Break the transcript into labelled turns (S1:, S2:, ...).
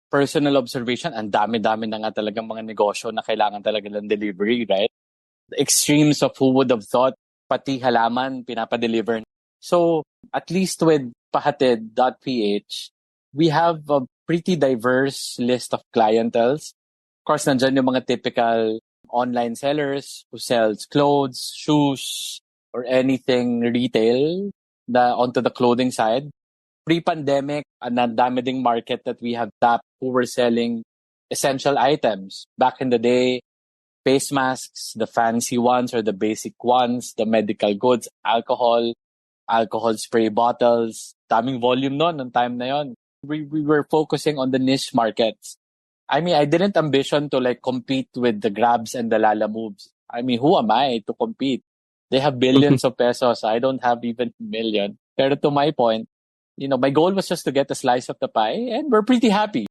S1: personal observation, ang dami-dami na nga talagang mga negosyo na kailangan talaga ng delivery, right? The extremes of who would have thought, pati halaman, pinapadeliver. So, at least with pahatid.ph, we have a pretty diverse list of clienteles. Of course, nandyan yung mga typical online sellers who sells clothes, shoes, or anything retail onto the clothing side. Pre-pandemic, ang dami ding market that we have tapped who were selling essential items. Back in the day, face masks, the fancy ones or the basic ones, the medical goods, alcohol spray bottles, daming volume noon time na yon. We were focusing on the niche markets. I mean, I didn't ambition to like compete with the Grabs and the Lala Moves. I mean, who am I to compete? They have billions of pesos. I don't have even a million. Pero to my point, my goal was just to get a slice of the pie and we're pretty happy.